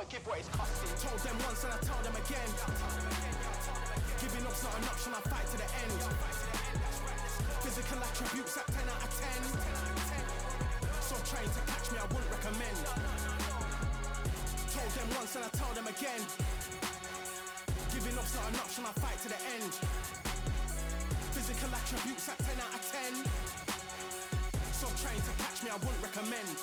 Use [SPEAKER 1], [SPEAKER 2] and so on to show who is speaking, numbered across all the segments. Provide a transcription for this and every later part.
[SPEAKER 1] can't give what it's costing. Told them once and I tell them again. Giving up's not an option, I fight to the end. Physical attributes at 10 out of 10. So trying to catch me, I wouldn't recommend. Told them once and I tell them again. Giving up's not an option, I fight to the end. Physical attributes at 10 out of 10. So trying to catch me, I wouldn't recommend.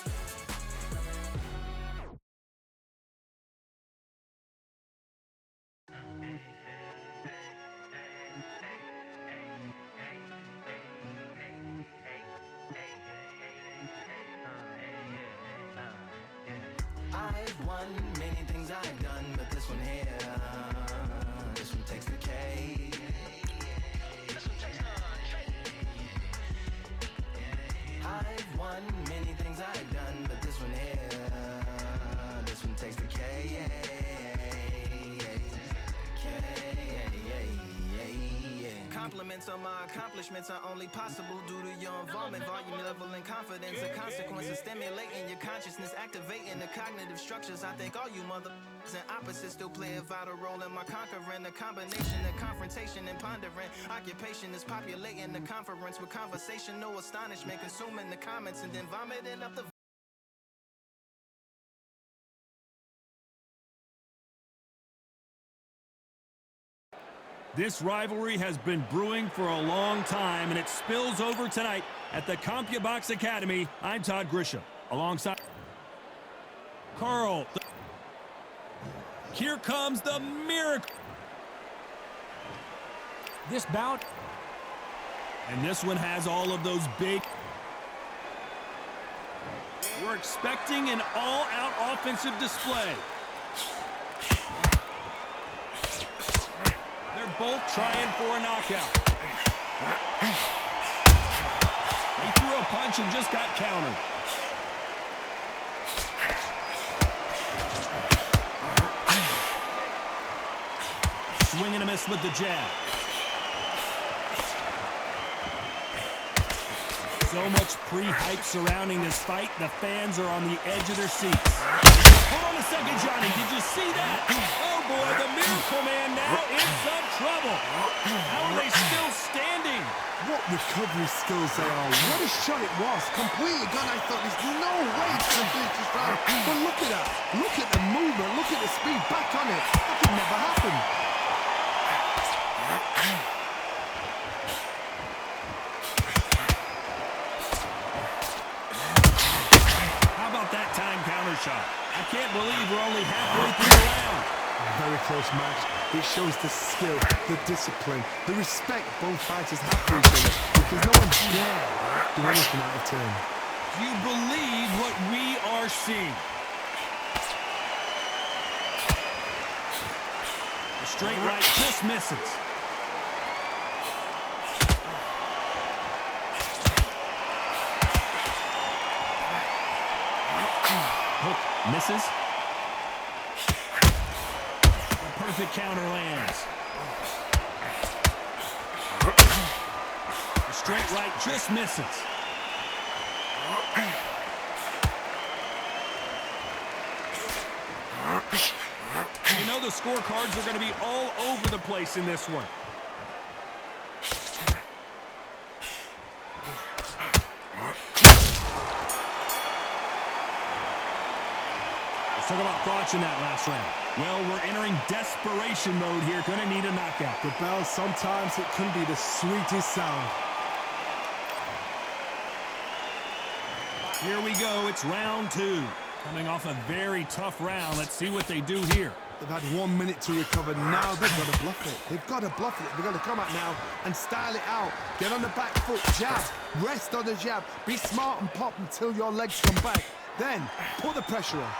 [SPEAKER 2] I've won many things I've done, but this one here, this one takes the cake. I've won many things I've done, but this one here, this one takes the cake. Compliments on my accomplishments are only possible due to your involvement, volume, level, and confidence. The consequences stimulating your consciousness, activating the cognitive structures. I think all you mother and opposites still play a vital role in my conquering. The combination of confrontation and pondering. Occupation is populating the conference with conversation, no astonishment, consuming the comments and then vomiting up the.
[SPEAKER 3] This rivalry has been brewing for a long time, and it spills over tonight at the CompuBox Academy. I'm Todd Grisham, alongside Carl. Here comes the miracle. This bout. And this one has all of those big. We're expecting an all-out offensive display. They're both trying for a knockout. He threw a punch and just got countered. Swing and a miss with the jab. So much pre-hype surrounding this fight. The fans are on the edge of their seats. Hold on a second, Johnny. Did you see that? Oh, boy, the Miracle Man now in some trouble. How are they still standing?
[SPEAKER 4] What recovery skills they are. What a shot it was. Completely gone. I thought there's no way to complete this round. But look at that. Look at the movement. Look at the speed. Back on it. That could never happen.
[SPEAKER 3] How about that time counter shot? I can't believe we're only halfway through the round.
[SPEAKER 4] Very close match. It shows the skill, the discipline, the respect both fighters have for each other. Because no one dare do anything out of turn.
[SPEAKER 3] Do you believe what we are seeing? The straight right just misses. Hook misses. Perfect counter lands. The straight right just misses. You know the scorecards are going to be all over the place in this one. Let's talk about thoughts in that last round. Well, we're entering desperation mode here. Going to need a knockout.
[SPEAKER 4] The bell, sometimes it can be the sweetest sound.
[SPEAKER 3] Here we go. It's round two. Coming off a very tough round. Let's see what they do here.
[SPEAKER 4] They've had 1 minute to recover. Now they've got to bluff it. They've got to bluff it. They've got to come out now and style it out. Get on the back foot, jab. Rest on the jab. Be smart and pop until your legs come back. Then put the pressure on.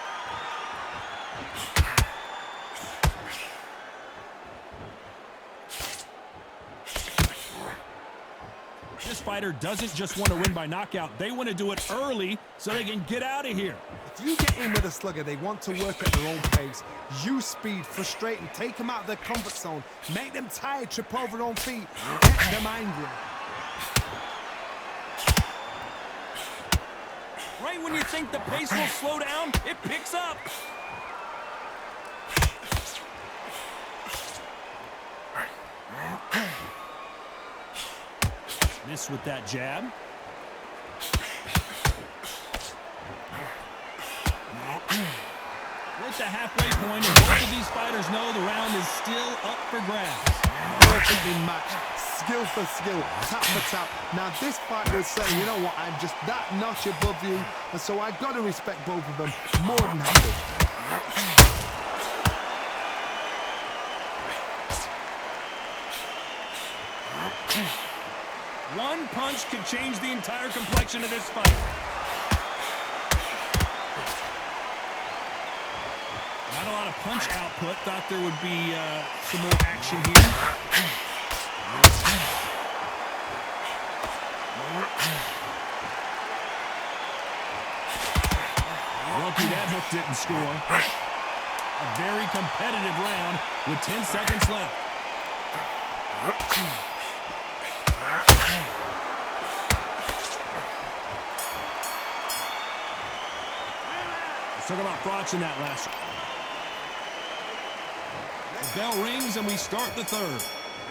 [SPEAKER 3] This fighter doesn't just want to win by knockout. They want to do it early so they can get out of here.
[SPEAKER 4] If you get in with a slugger, they want to work at their own pace. Use speed, frustrate them, take them out of their comfort zone. Make them tired, trip over their own feet. Get them angry.
[SPEAKER 3] Right when you think the pace will slow down, it picks up. miss with that jab. We're at the halfway point, and both of these fighters know the round is still up for grabs.
[SPEAKER 4] Perfectly matched, skill for skill, tap for tap. Now this fighter is saying, you know what, I'm just that notch above you, and so I've got to respect both of them more than happy.
[SPEAKER 3] One punch could change the entire complexion of this fight. Not a lot of punch output. Thought there would be some more action here. Lucky that hook didn't score. A very competitive round with 10 seconds left. Let's talk about Froch in that last one. The bell rings and we start the third.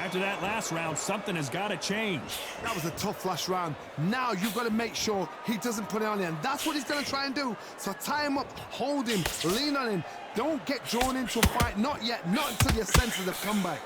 [SPEAKER 3] After that last round, something has got to change.
[SPEAKER 4] That was a tough last round. Now you've got to make sure he doesn't put it on him. That's what he's going to try and do. So tie him up, hold him, lean on him. Don't get drawn into a fight. Not yet. Not until your senses have come back.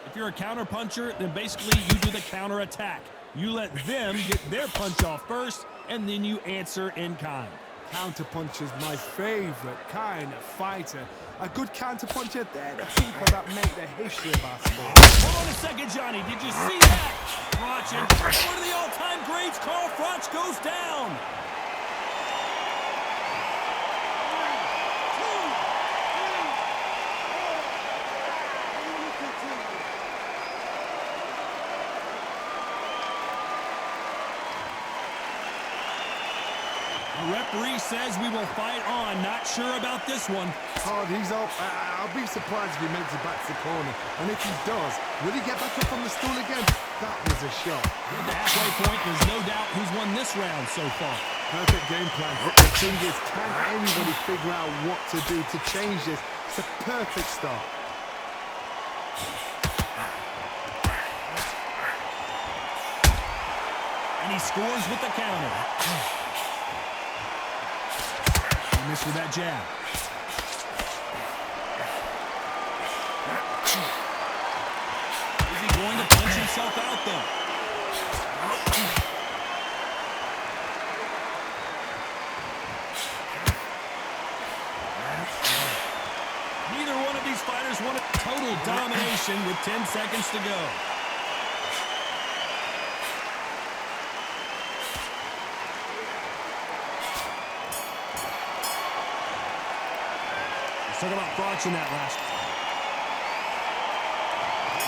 [SPEAKER 3] If you're a counter puncher, then basically you do the counter attack. You let them get their punch off first, and then you answer in kind.
[SPEAKER 4] Counterpuncher's my favorite kind of fighter. A good counterpuncher, they're the people that make the history of our sport.
[SPEAKER 3] Hold on a second, Johnny. Did you see that? Froch, and one of the all-time greats, Carl Froch, goes down. The referee says we will fight on. Not sure about this one.
[SPEAKER 4] Hard, he's up. I'll be surprised if he makes it back to the corner. And if he does, will he get back up on the stool again? That was a shot.
[SPEAKER 3] At the halfway point, there's no doubt who's won this round so far.
[SPEAKER 4] Perfect game plan. The thing is, can anybody figure out what to do to change this? It's a perfect start.
[SPEAKER 3] And he scores with the counter. Missed with that jab. Is he going to punch himself out, though? Neither one of these fighters wanted total domination with 10 seconds to go. Let's talk about Froch in that last one.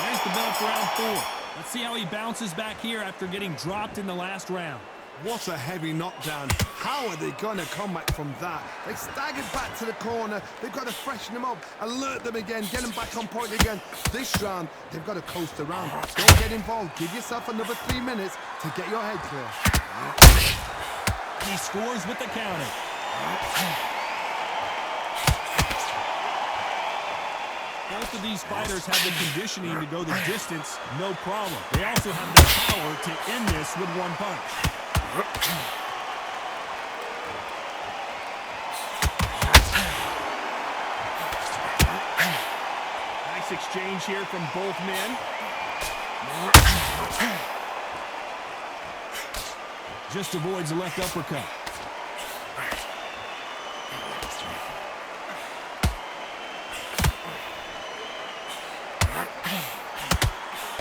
[SPEAKER 3] There's the bell for round 4. Let's see how he bounces back here after getting dropped in the last round.
[SPEAKER 4] What a heavy knockdown. How are they going to come back from that? They staggered back to the corner. They've got to freshen them up, alert them again, get them back on point again. This round, they've got to coast around. Don't get involved. Give yourself another 3 minutes to get your head clear.
[SPEAKER 3] He scores with the counter. Both of these fighters have the conditioning to go the distance, no problem. They also have the power to end this with one punch. Nice exchange here from both men. Just avoids the left uppercut.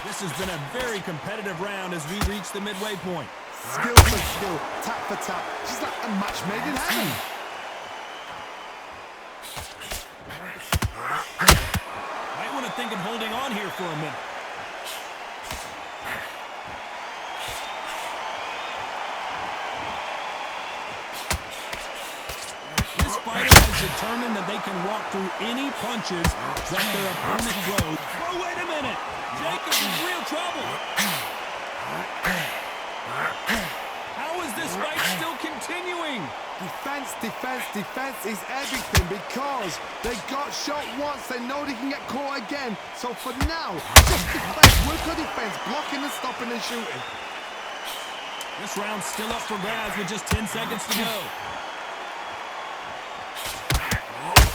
[SPEAKER 3] This has been a very competitive round as we reach the midway point.
[SPEAKER 4] Skill for skill, tap for tap, just like a match made in heaven.
[SPEAKER 3] Might want to think of holding on here for a minute. This fighter has determined that they can walk through any punches that their opponent throws. Oh, wait a minute! Jacobs in real trouble. How is this fight still continuing?
[SPEAKER 4] Defense, defense, defense is everything because they got shot once. They know they can get caught again. So for now, just defense. Work on defense, blocking and stopping and shooting.
[SPEAKER 3] This round's still up for grabs with just 10 seconds to go.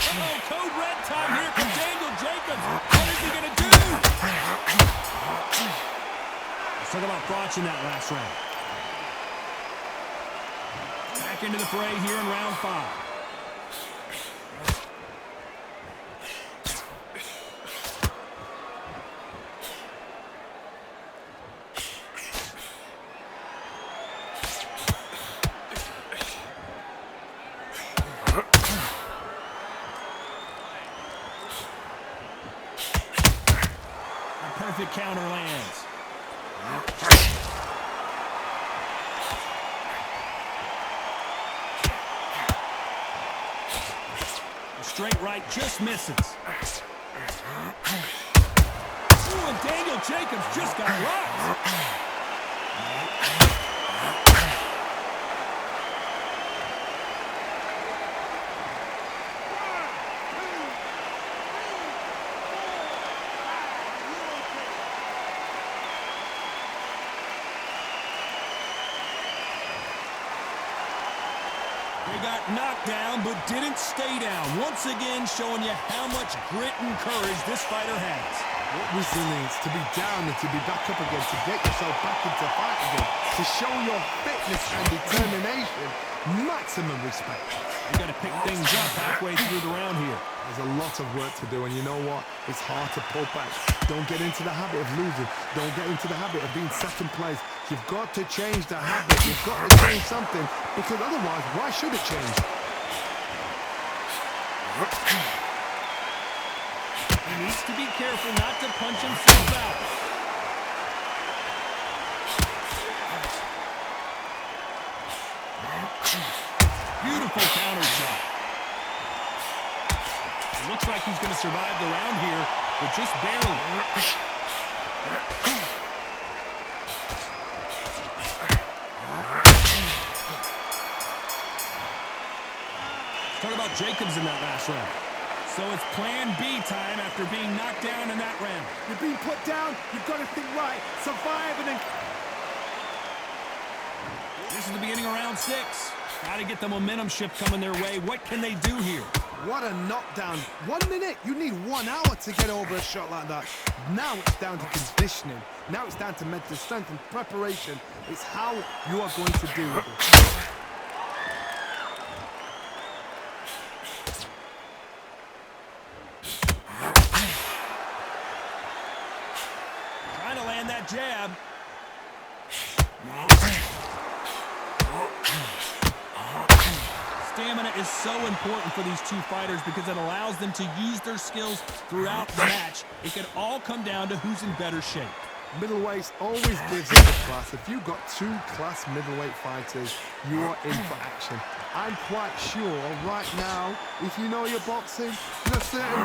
[SPEAKER 3] Uh-oh, code red time here from Daniel Jacobs. What is he going to do? Let's talk about thoughts in that last round. Back into the fray here in round 5. Perfect counter lands. A straight right just misses. Ooh, and Daniel Jacobs just got rocked. They got knocked down, but didn't stay down. Once again, showing you how much grit and courage this fighter has.
[SPEAKER 4] What resilience to be down and to be back up again, to get yourself back into fight again, to show your fitness and determination. Maximum respect.
[SPEAKER 3] You got to pick things up halfway through the round here.
[SPEAKER 4] There's a lot of work to do, and you know what? It's hard to pull back. Don't get into the habit of losing. Don't get into the habit of being second place. You've got to change the habit. You've got to change something, because otherwise, why should it change?
[SPEAKER 3] He needs to be careful not to punch himself out. Beautiful counter shot. It looks like he's going to survive the round here, but just barely. Talk about Jacobs in that last round. So it's plan B time after being knocked down in that round.
[SPEAKER 4] You're being put down. You've got to think right. Survive and then...
[SPEAKER 3] This is the beginning of round 6. Got to get the momentum shift coming their way. What can they do here?
[SPEAKER 4] What a knockdown. 1 minute. You need 1 hour to get over a shot like that. Now it's down to conditioning. Now it's down to mental strength and preparation. It's how you are going to deal with it.
[SPEAKER 3] Trying to land that jab. Stamina is so important for these two fighters because it allows them to use their skills throughout the match. It can all come down to who's in better shape.
[SPEAKER 4] Middleweights always gives us a class. If you've got 2 class middleweight fighters, you are in for action. I'm quite sure right now, if you know your boxing, you're certain...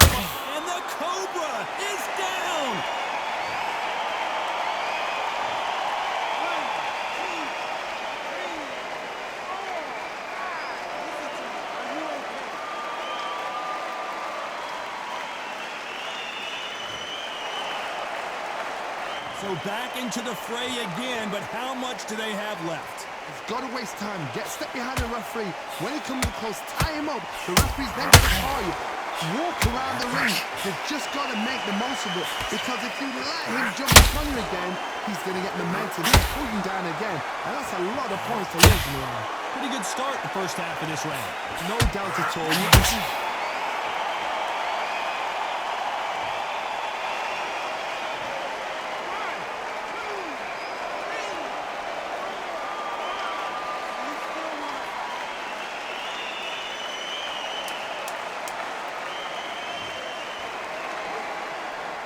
[SPEAKER 3] And the Cobra is down! So back into the fray again, but how much do they have left?
[SPEAKER 4] He's got to waste time. Step behind the referee. When he comes close, tie him up. The referee's then going to call you. Walk around the ring. You've just got to make the most of it. Because if you let him jump upon you again, he's going to get momentum. He's pulling down again. And that's a lot of points to lose in the round.
[SPEAKER 3] Pretty good start the first half of this round.
[SPEAKER 4] No doubt at all. You can see...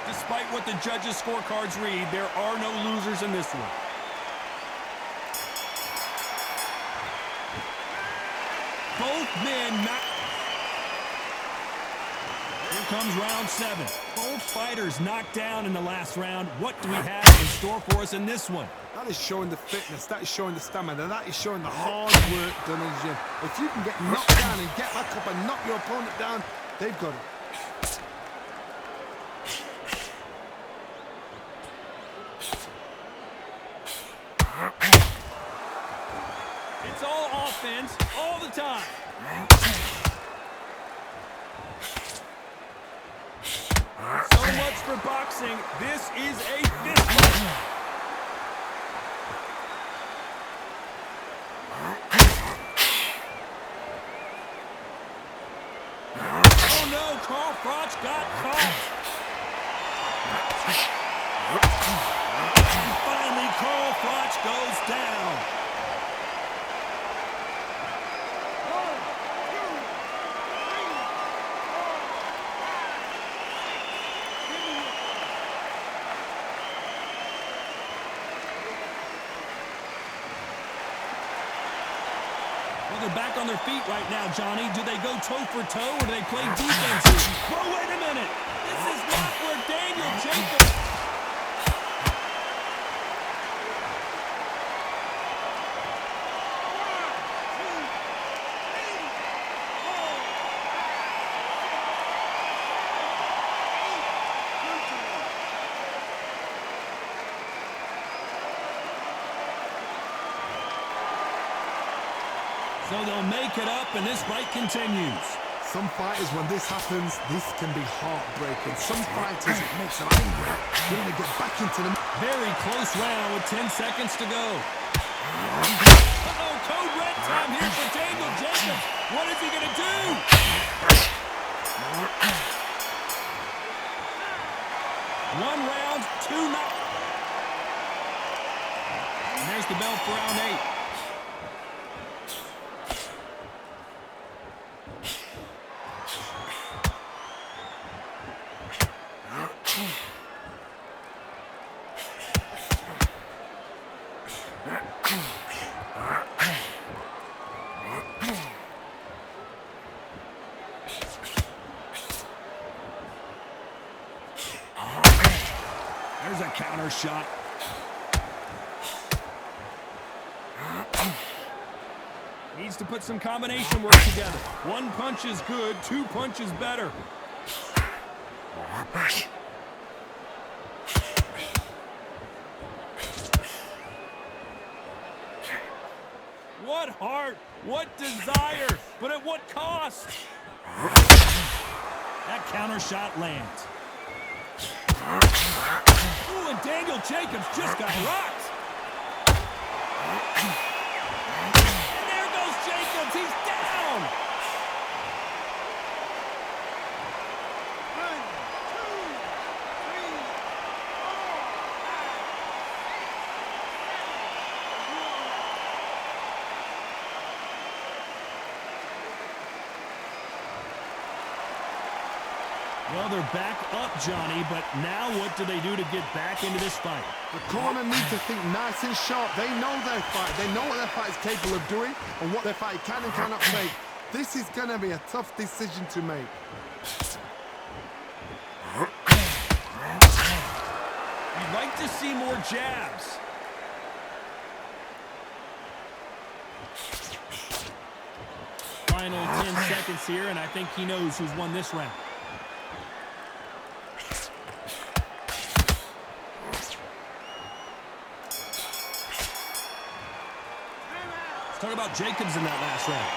[SPEAKER 3] Despite what the judges' scorecards read, there are no losers in this one. Both men not... comes round 7. Both fighters knocked down in the last round. What do we have in store for us in this one?
[SPEAKER 4] That is showing the fitness, that is showing the stamina, that is showing the hard work done in the gym. If you can get knocked down and get back up and knock your opponent down, they've got it.
[SPEAKER 3] It's all offense, all the time. So much for boxing. This is a fist fight. Oh no, Carl Froch got caught. And finally, Carl Froch goes down. Well, they're back on their feet right now, Johnny. Do they go toe for toe or do they play defense? Oh, wait a minute. This is not where Daniel Jacobs... So they'll make it up, and this fight continues.
[SPEAKER 4] Some fighters, when this happens, this can be heartbreaking. Some fighters, it makes them angry. They want to get back into the...
[SPEAKER 3] Very close round with 10 seconds to go. Uh-oh, code red time here for Daniel Jacobs. What is he going to do? One round, 2 knock. And there's the bell for round 8. There's a counter shot. Needs to put some combination work together. One punch is good, 2 punches better. What heart, what desire, but at what cost? That counter shot lands. Ooh, and Daniel Jacobs just got rocked. And there goes Jacobs. He's down. Well, they're back up, Johnny, but now what do they do to get back into this fight?
[SPEAKER 4] The corner need to think nice and sharp. They know their fight. They know what their fight is capable of doing and what their fight can and cannot make. This is going to be a tough decision to make.
[SPEAKER 3] You'd like to see more jabs. Final 10 seconds here, and I think he knows who's won this round. Talk about Jacobs in that last round.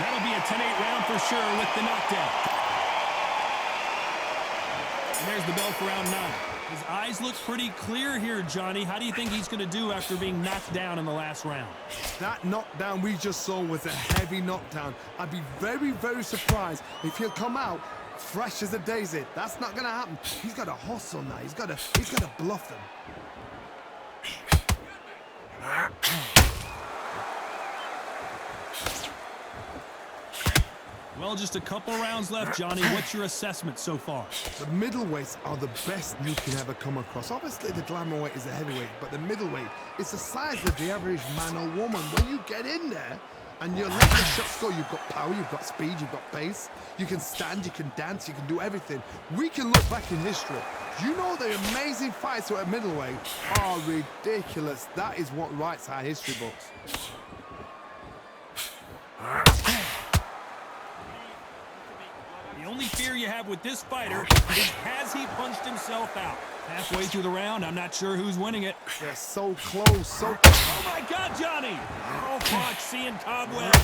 [SPEAKER 3] That'll be a 10-8 round for sure with the knockdown. And there's the bell for round 9. His eyes look pretty clear here, Johnny. How do you think he's going to do after being knocked down in the last round?
[SPEAKER 4] That knockdown we just saw was a heavy knockdown. I'd be very, very surprised if he'll come out fresh as a daisy. That's not going to happen. He's got to hustle now. He's got to bluff them.
[SPEAKER 3] Well, just a couple rounds left, Johnny. What's your assessment so far?
[SPEAKER 4] The middleweights are the best you can ever come across. Obviously, the glamour weight is the heavyweight, but the middleweight is the size of the average man or woman. When you get in there, and you're letting the shots go. You've got power, you've got speed, you've got pace. You can stand, you can dance, you can do everything. We can look back in history. You know the amazing fights at middleweight are ridiculous. That is what writes our history books.
[SPEAKER 3] The only fear you have with this fighter is has he punched himself out? Halfway through the round, I'm not sure who's winning it.
[SPEAKER 4] They're so close, so...
[SPEAKER 3] Oh, my God, Johnny! Oh, fuck, seeing cobwebs.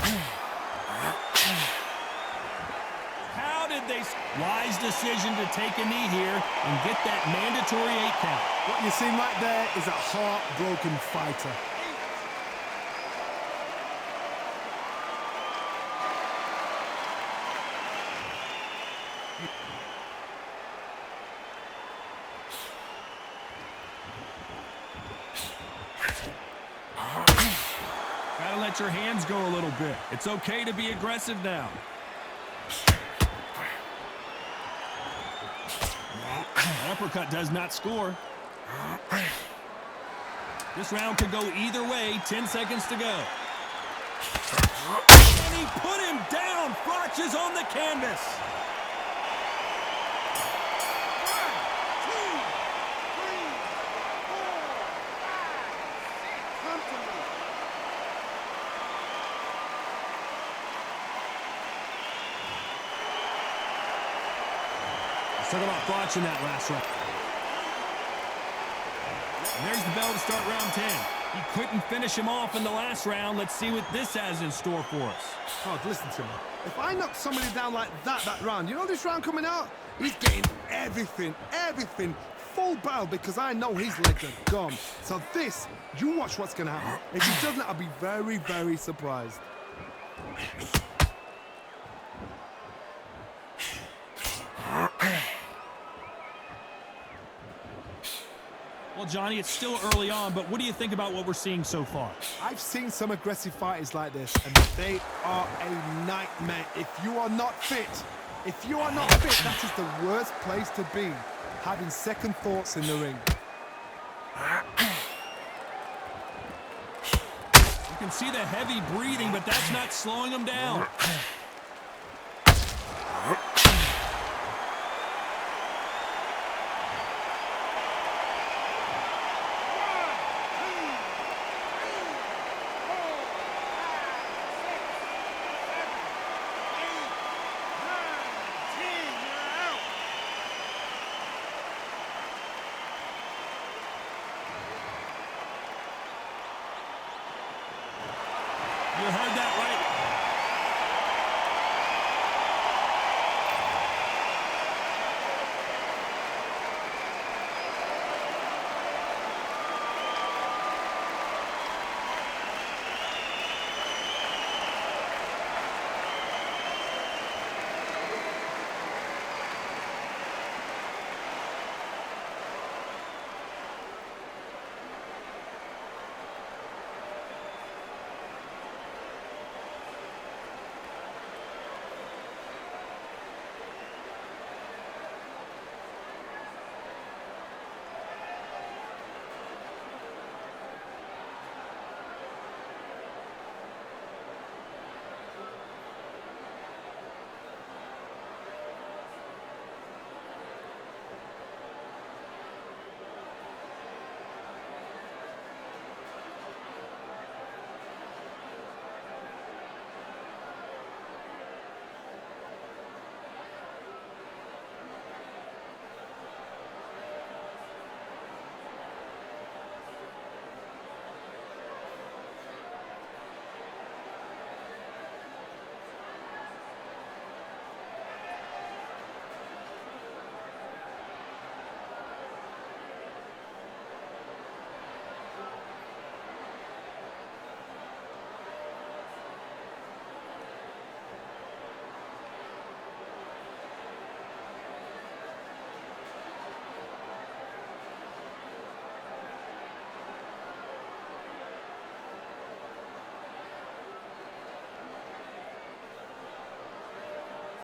[SPEAKER 3] How did they... Wise decision to take a knee here and get that mandatory 8 count.
[SPEAKER 4] What you're seeing right there is a heartbroken fighter.
[SPEAKER 3] Gotta let your hands go a little bit. It's okay to be aggressive now. That uppercut does not score. This round could go either way. 10 seconds to go. And he put him down. Froch is on the canvas. Talk about Froch in that last round. And there's the bell to start round 10. He couldn't finish him off in the last round. Let's see what this has in store for us.
[SPEAKER 4] Oh, listen to me. If I knock somebody down like that round, you know this round coming out? He's getting everything, full barrel, because I know his legs are gone. So this, you watch what's going to happen. If he doesn't, I'll be very, very surprised.
[SPEAKER 3] Well, Johnny, it's still early on, but what do you think about what we're seeing so far?
[SPEAKER 4] I've seen some aggressive fighters like this, and they are a nightmare. If you are not fit, that is the worst place to be, having second thoughts in the ring.
[SPEAKER 3] You can see the heavy breathing, but that's not slowing him down. You heard that right,